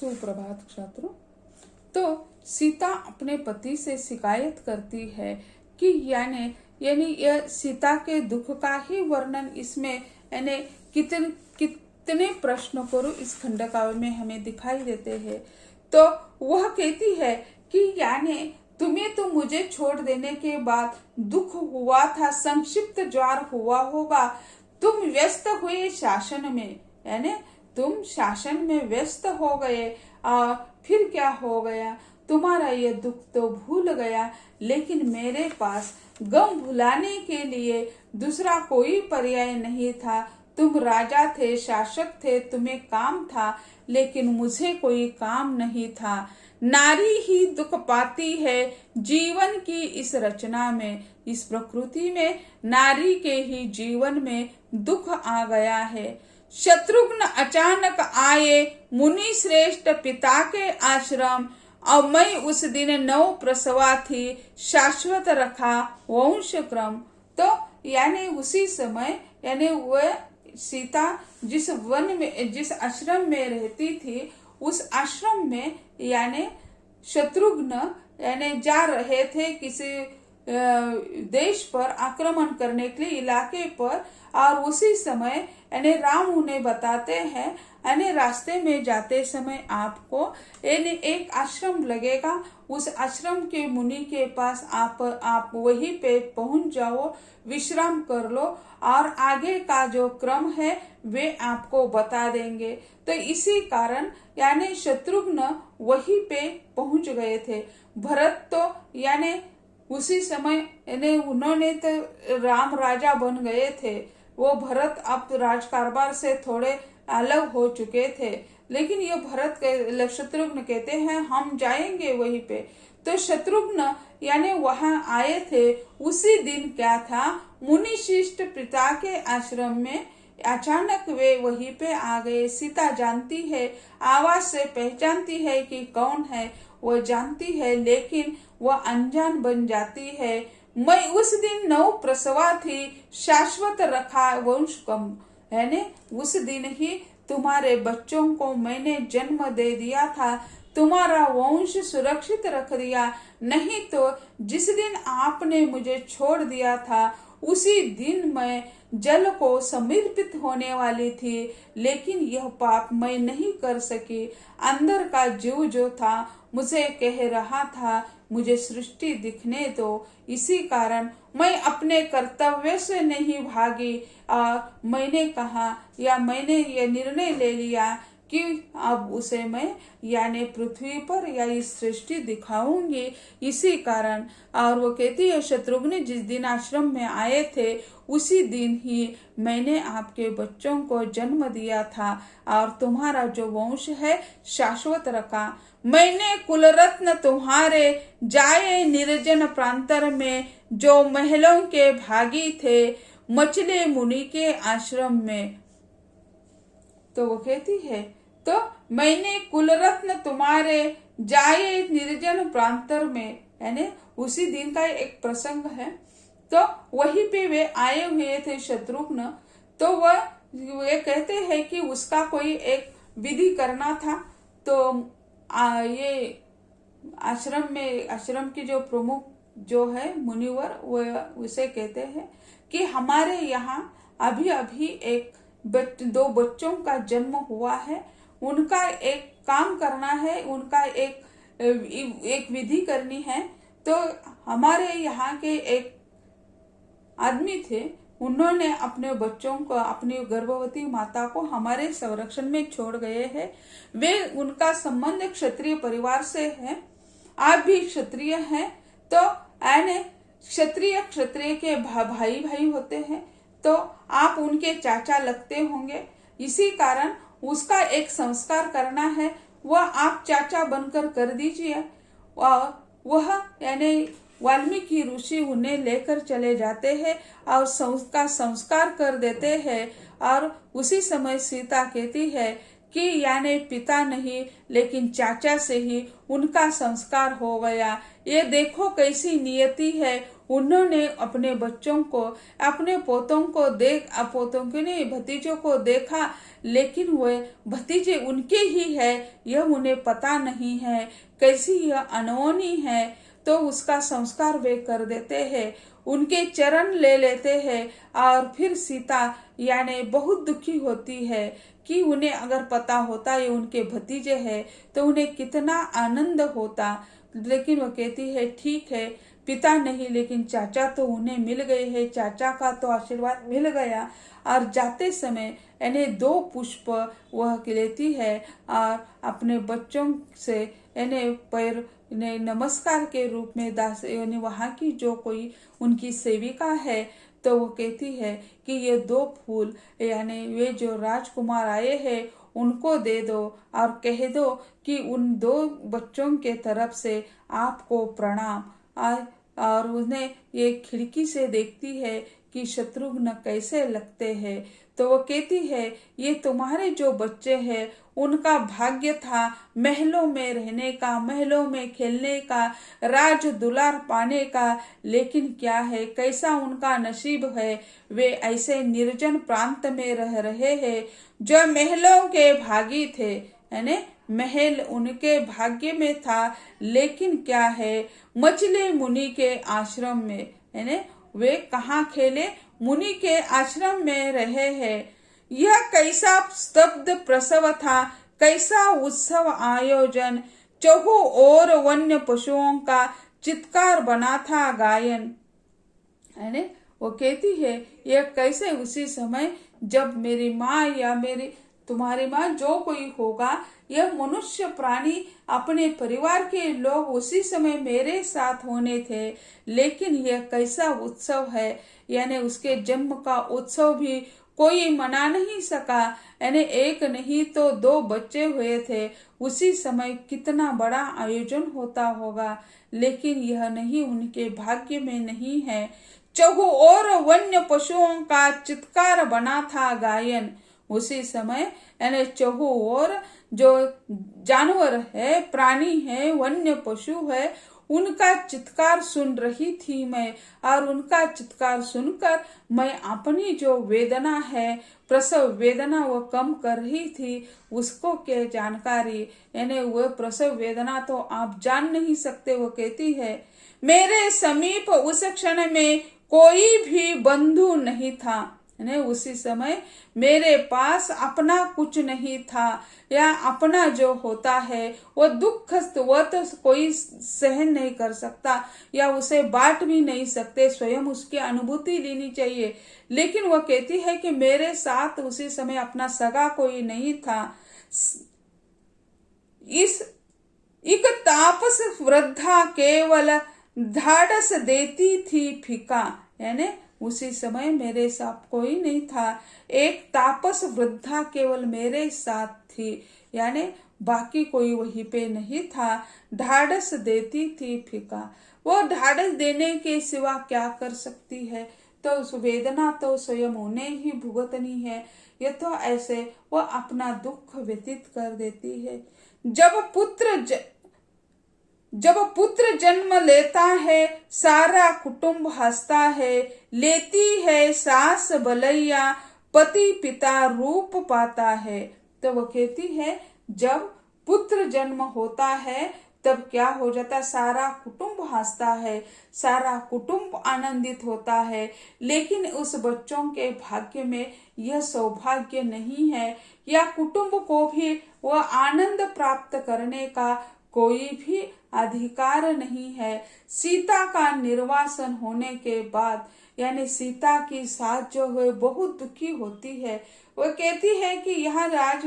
सुप्रभात छात्रों। तो सीता अपने पति से शिकायत करती है कि यानी यानी यह सीता के दुख का ही वर्णन इसमें यानी कितने प्रश्न करो इस खंडकाव्य में हमें दिखाई देते हैं। तो वह कहती है कि यानी तुम्हें तो मुझे छोड़ देने के बाद दुख हुआ था, संक्षिप्त ज्वर हुआ होगा, तुम व्यस्त हुए शासन में, यानी तुम शासन में व्यस्त हो गए और फिर क्या हो गया, तुम्हारा ये दुख तो भूल गया, लेकिन मेरे पास गम भुलाने के लिए दूसरा कोई पर्याय नहीं था। तुम राजा थे, शासक थे, तुम्हें काम था, लेकिन मुझे कोई काम नहीं था। नारी ही दुख पाती है जीवन की इस रचना में, इस प्रकृति में नारी के ही जीवन में दुख आ गया है। शत्रुघ्न अचानक आए मुनि श्रेष्ठ पिता के आश्रम, और मैं उस दिन 9 प्रसवा थी, शाश्वत रखा वंश क्रम। तो यानी उसी समय यानी वह सीता जिस वन में जिस आश्रम में रहती थी, उस आश्रम में यानी शत्रुघ्न यानी जा रहे थे किसी देश पर आक्रमण करने के लिए, इलाके पर, और उसी समय यानी राम उन्हें बताते हैं यानी रास्ते में जाते समय आपको यानी एक आश्रम लगेगा, उस आश्रम के मुनि के पास आप वहीं पे पहुंच जाओ, विश्राम कर लो और आगे का जो क्रम है वे आपको बता देंगे। तो इसी कारण यानी शत्रुघ्न वहीं पे पहुंच गए थे। भरत तो यानी उसी समय यानी उन्होंने तो राम राजा बन गए थे, वो भरत अब राजकारभार से थोड़े अलग हो चुके थे, लेकिन ये भरत के शत्रुघ्न कहते हैं हम जाएंगे वहीं पे। तो शत्रुघ्न यानी वहां आए थे। उसी दिन क्या था, मुनि शिष्ट पिता के आश्रम में अचानक वे वहीं पे आ गए। सीता जानती है, आवाज से पहचानती है कि कौन है, वो जानती है, लेकिन वह अनजान बन जाती है। मैं उस दिन 9 प्रसवा थी, शाश्वत रखा वंश कम, यानी उस दिन ही तुम्हारे बच्चों को मैंने जन्म दे दिया था, तुम्हारा वंश सुरक्षित रख दिया। नहीं तो जिस दिन आपने मुझे छोड़ दिया था उसी दिन मैं जल को समर्पित होने वाली थी, लेकिन यह पाप मैं नहीं कर सकी। अंदर का जीव जो था मुझे कह रहा था मुझे सृष्टि दिखने दो, इसी कारण मैं अपने कर्तव्य से नहीं भागी और मैंने कहा या मैंने ये निर्णय ले लिया कि अब उसे मैं यानी पृथ्वी पर या इस सृष्टि दिखाऊंगी। इसी कारण और वो कहती है शत्रुघ्न जिस दिन आश्रम में आए थे उसी दिन ही मैंने आपके बच्चों को जन्म दिया था और तुम्हारा जो वंश है शाश्वत रखा। मैंने कुलरत्न तुम्हारे जाए निर्जन प्रांतर में, जो महलों के भागी थे मचले मुनि के आश्रम में। तो वो कहती है तो मैंने कुलरत्न तुम्हारे जाए निर्जन प्रांतर में, यानी उसी दिन का एक प्रसंग है। तो वहीं पे वे आए हुए थे शत्रुघ्न। तो वह वे कहते हैं कि उसका कोई एक विधि करना था। तो ये आश्रम की जो प्रमुख जो है मुनिवर वो उसे कहते हैं कि हमारे यहाँ अभी अभी दो बच्चों का जन्म हुआ है, उनका एक काम करना है, उनका एक विधि करनी है। तो हमारे यहाँ के एक आदमी थे, उन्होंने अपने बच्चों को, अपनी गर्भवती माता को हमारे संरक्षण में छोड़ गए हैं। वे उनका संबंध क्षत्रिय परिवार से है, आप भी क्षत्रिय हैं। तो यानी क्षत्रिय के भाई भाई होते हैं, तो आप उनके चाचा लगते होंगे। इसी कारण उसका एक संस्कार करना है, वह आप चाचा बनकर कर दीजिए। वह यानी वाल्मीकि ऋषि उन्हें लेकर चले जाते हैं और उसका संस्कार कर देते हैं। और उसी समय सीता कहती है कि यानी पिता नहीं लेकिन चाचा से ही उनका संस्कार हो गया। ये देखो कैसी नियति है, उन्होंने अपने बच्चों को, अपने पोतों को पोतों के नहीं, भतीजों को देखा, लेकिन वह भतीजे उनके ही है यह उन्हें पता नहीं है, कैसी यह अनहोनी है। तो उसका संस्कार वे कर देते हैं, उनके चरण ले लेते हैं। और फिर सीता यानी बहुत दुखी होती है कि उन्हें अगर पता होता ये उनके भतीजे हैं तो उन्हें कितना आनंद होता। लेकिन वो कहती है ठीक है, पिता नहीं लेकिन चाचा तो उन्हें मिल गए हैं, चाचा का तो आशीर्वाद मिल गया। और जाते समय इन्हें 2 पुष्प वह लेती है और अपने बच्चों से इन्हें पैर इन्हें नमस्कार के रूप में दास यानी वहाँ की जो कोई उनकी सेविका है तो वो कहती है कि ये 2 फूल यानी वे जो राजकुमार आए हैं उनको दे दो और कह दो कि उन 2 बच्चों के तरफ से आपको प्रणाम। और उन्हें ये खिड़की से देखती है कि शत्रुघ्न कैसे लगते हैं। तो वो कहती है ये तुम्हारे जो बच्चे हैं उनका भाग्य था महलों में रहने का, महलों में खेलने का, राज दुलार पाने का, लेकिन क्या है कैसा उनका नसीब है, वे ऐसे निर्जन प्रांत में रह रहे हैं जो महलों के भागी थे। यानी महल उनके भाग्य में था, लेकिन क्या है मछली मुनि के आश्रम में, यानी वे कहाँ खेले, मुनि के आश्रम में रहे हैं। यह कैसा स्तब्ध प्रसव था, कैसा उत्सव आयोजन, चहु और वन्य पशुओं का चित्कार बना था गायन। यानी वो कहती है यह कैसे उसी समय जब मेरी माँ या मेरी तुम्हारी माँ जो कोई होगा, यह मनुष्य प्राणी अपने परिवार के लोग उसी समय मेरे साथ होने थे, लेकिन यह कैसा उत्सव है। यानी उसके जन्म का उत्सव भी कोई मना नहीं सका। यानी 1 नहीं तो 2 बच्चे हुए थे, उसी समय कितना बड़ा आयोजन होता होगा, लेकिन यह नहीं उनके भाग्य में नहीं है। चहु और वन्य पशुओं का चित्कार बना था गायन। उसी समय यानी चहु और जो जानवर है, प्राणी है, वन्य पशु है, उनका चित्कार सुन रही थी मैं। और उनका चित्कार सुनकर मैं अपनी जो वेदना है, प्रसव वेदना वो कम कर रही थी। उसको क्या जानकारी, यानी वो प्रसव वेदना तो आप जान नहीं सकते। वो कहती है मेरे समीप उस क्षण में कोई भी बंधु नहीं था। यानी उसी समय मेरे पास अपना कुछ नहीं था, या अपना जो होता है वो दुख वो तो कोई सहन नहीं कर सकता या उसे बांट भी नहीं सकते, स्वयं उसकी अनुभूति लेनी चाहिए। लेकिन वो कहती है कि मेरे साथ उसी समय अपना सगा कोई नहीं था। इस एक तापस वृद्धा केवल ढाढ़स देती थी फीका। यानी उसी समय मेरे साथ कोई नहीं था, एक तापस वृद्धा केवल मेरे साथ थी, यानी बाकी कोई वहीं पे नहीं था। ढाढ़स देती थी फीका, वो ढाढ़स देने के सिवा क्या कर सकती है। तो उस वेदना तो स्वयं उन्हें ही भुगतनी है। ये तो ऐसे वो अपना दुख व्यतीत कर देती है। जब पुत्र जन्म लेता है सारा कुटुंब हंसता है, लेती है सास बलैया पति पिता रूप पाता है। तो वो कहती है जब पुत्र जन्म होता है तब क्या हो जाता, सारा कुटुंब हंसता है, सारा कुटुंब आनंदित होता है। लेकिन उस बच्चों के भाग्य में यह सौभाग्य नहीं है, या कुटुंब को भी वह आनंद प्राप्त करने का कोई भी अधिकार नहीं है। सीता का निर्वासन होने के बाद यानी सीता की सास जो है बहुत दुखी होती है। वह कहती है कि यहाँ राज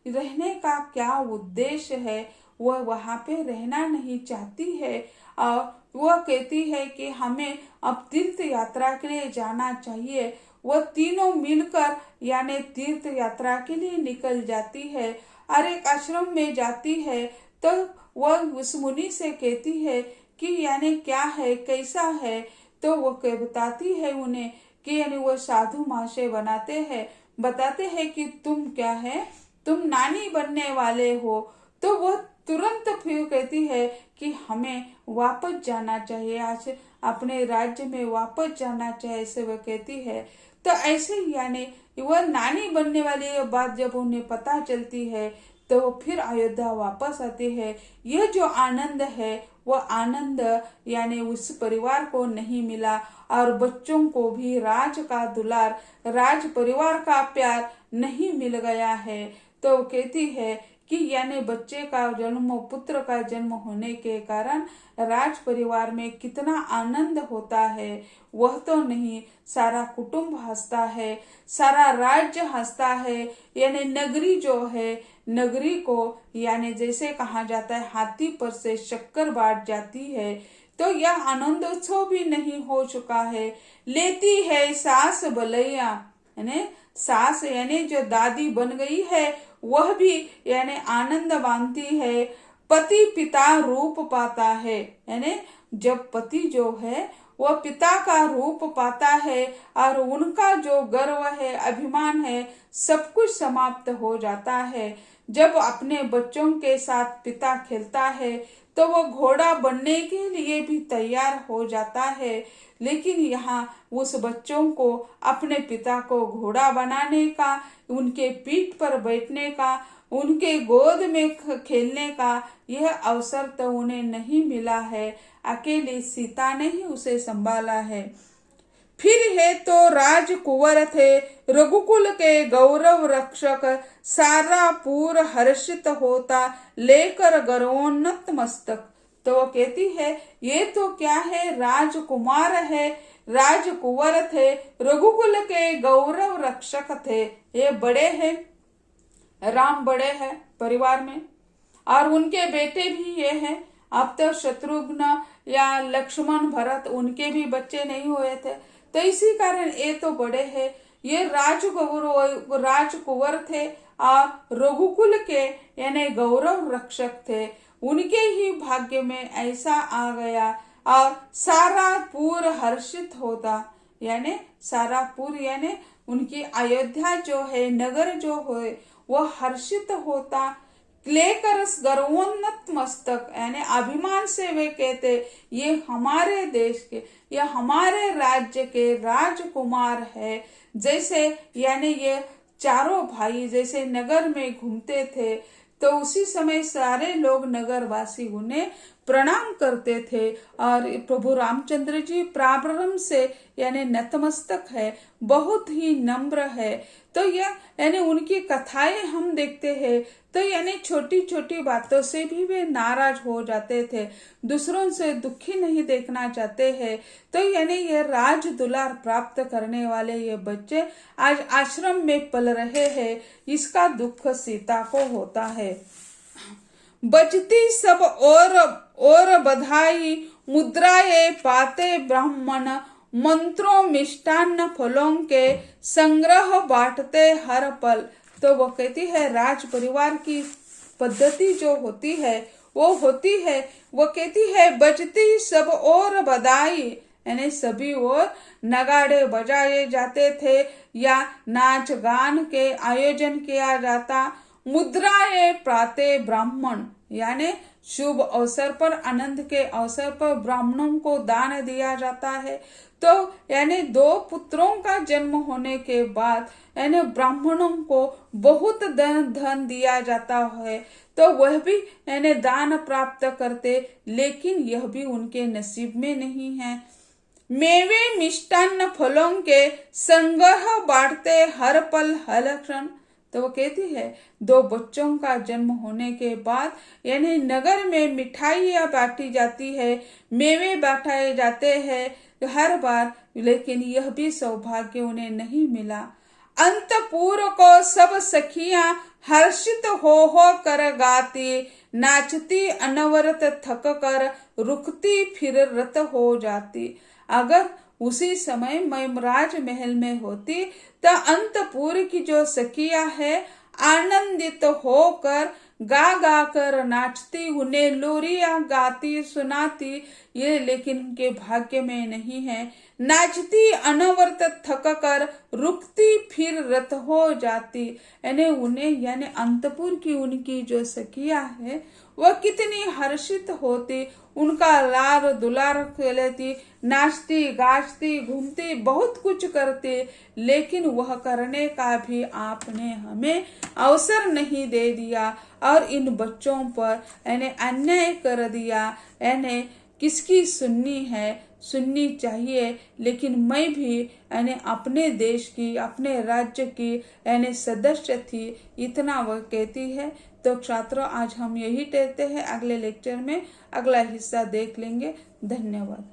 रहने का क्या उद्देश्य है, वह वहां पे रहना नहीं चाहती है। और वह कहती है कि हमें अब तीर्थ यात्रा के लिए जाना चाहिए। वह तीनों मिलकर यानी तीर्थ यात्रा के लिए निकल जाती है और एक आश्रम में जाती है। तो वह उस मुनि से कहती है कि यानी क्या है, कैसा है। तो वो बताती है उन्हें कि यानी वो साधु महाशय बताते हैं कि तुम क्या है, तुम नानी बनने वाले हो। तो वो तुरंत फिर कहती है कि हमें वापस जाना चाहिए, अपने राज्य में वापस जाना चाहे, ऐसे वह कहती है। तो ऐसे यानी वह नानी बनने वाली ये बात जब उन्हें पता चलती है तो वो फिर अयोध्या वापस आते हैं। यह जो आनंद है वह आनंद यानी उस परिवार को नहीं मिला, और बच्चों को भी राज का दुलार, राज परिवार का प्यार नहीं मिल गया है। तो कहती है कि यानी बच्चे का जन्म, पुत्र का जन्म होने के कारण राज परिवार में कितना आनंद होता है वह तो नहीं, सारा कुटुंब हंसता है, सारा राज्य हंसता है। यानी नगरी जो है, नगरी को यानी जैसे कहा जाता है हाथी पर से शक्कर बांट जाती है। तो यह आनंदोत्सव भी नहीं हो चुका है। लेती है सास बलैया, यानी सास यानी जो दादी बन गई है वह भी यानी आनंद मानती है। पति पिता रूप पाता है, यानी जब पति जो है वह पिता का रूप पाता है और उनका जो गर्व है, अभिमान है, सब कुछ समाप्त हो जाता है। जब अपने बच्चों के साथ पिता खेलता है तो वो घोड़ा बनने के लिए भी तैयार हो जाता है, लेकिन यहाँ उस बच्चों को अपने पिता को घोड़ा बनाने का, उनके पीठ पर बैठने का, उनके गोद में खेलने का यह अवसर तो उन्हें नहीं मिला है। अकेली सीता ने ही उसे संभाला है। फिर है तो राजकुंवर थे, रघुकुल के गौरव रक्षक, सारा पूर हर्षित होता, लेकर गर्वोन्नत मस्तक। तो वो कहती है ये तो क्या है, राजकुमार है, राजकुंवर थे, रघुकुल के गौरव रक्षक थे। ये बड़े हैं, राम बड़े हैं परिवार में, और उनके बेटे भी ये हैं। अब तो शत्रुघ्न या लक्ष्मण भरत उनके भी बच्चे नहीं हुए थे, तो इसी कारण ये तो बड़े हैं। ये राजकुंवर थे और रघुकुल के यानी गौरव रक्षक थे। उनके ही भाग्य में ऐसा आ गया और सारा पूर हर्षित होता, यानी सारा पूर यानी उनकी अयोध्या जो है, नगर जो है वह हर्षित होता। लेकर गर्वोन्नत मस्तक, यानी अभिमान से वे कहते ये हमारे देश के, ये हमारे राज्य के राजकुमार है। जैसे यानी ये चारों भाई जैसे नगर में घूमते थे तो उसी समय सारे लोग नगरवासी उन्हें प्रणाम करते थे। और प्रभु रामचंद्र जी प्रारंभ से यानी नतमस्तक है, बहुत ही नम्र है। तो यह यानी उनकी कथाएं हम देखते हैं तो यानी छोटी छोटी बातों से भी वे नाराज हो जाते थे, दूसरों से दुखी नहीं देखना चाहते हैं। तो यानी ये राज दुलार प्राप्त करने वाले ये बच्चे आज आश्रम में पल रहे हैं, इसका दुख सीता को होता है। बजती सब और बधाई, मुद्राए पाते ब्राह्मण, मंत्रों मिष्टान्न फलों के, संग्रह बांटते हर पल। तो वो कहती है राज परिवार की पद्धति जो होती है वो होती है, वो कहती है बजती सब और बधाई, यानी सभी और नगाड़े बजाए जाते थे या नाच गान के आयोजन किया जाता। मुद्राए प्राते ब्राह्मण, यानी शुभ अवसर पर, आनंद के अवसर पर ब्राह्मणों को दान दिया जाता है। तो यानी 2 पुत्रों का जन्म होने के बाद यानी ब्राह्मणों को बहुत धन दिया जाता है, तो वह भी यानी दान प्राप्त करते, लेकिन यह भी उनके नसीब में नहीं है। मेवे मिष्टान्न फलों के, संग्रह बांटते हर पल हर क्षण। तो वो कहती है 2 बच्चों का जन्म होने के बाद यानी नगर में मिठाइयाँ बांटी जाती है, मेवे बांटाए जाते हैं हर बार, लेकिन यह भी सौभाग्य उन्हें नहीं मिला। अंतपुर को सब सखियां हर्षित हो कर गाती, नाचती अनवरत थक कर, रुकती फिर रत हो जाती। अगर उसी समय मैं राजमहल में होती तो अंतपुर की जो सखियां है आनंदित होकर गा गा कर नाचती, उन्हें लोरियां गाती सुनाती, ये लेकिन उनके भाग्य में नहीं है। नाचती अनवरत थक कर, रुकती फिर रत हो जाती। यानी उन्हें यानी अंतपुर की उनकी जो सखिया है वह कितनी हर्षित होती, उनका लार दुलार लेती, नाचती गाचती घूमती बहुत कुछ करती, लेकिन वह करने का भी आपने हमें अवसर नहीं दे दिया और इन बच्चों पर यानी अन्याय कर दिया। यानी किसकी सुननी है, सुननी चाहिए, लेकिन मैं भी यानी अपने देश की अपने राज्य की यानी सदस्य थी, इतना वह कहती है। तो छात्रों आज हम यही कहते हैं, अगले लेक्चर में अगला हिस्सा देख लेंगे। धन्यवाद।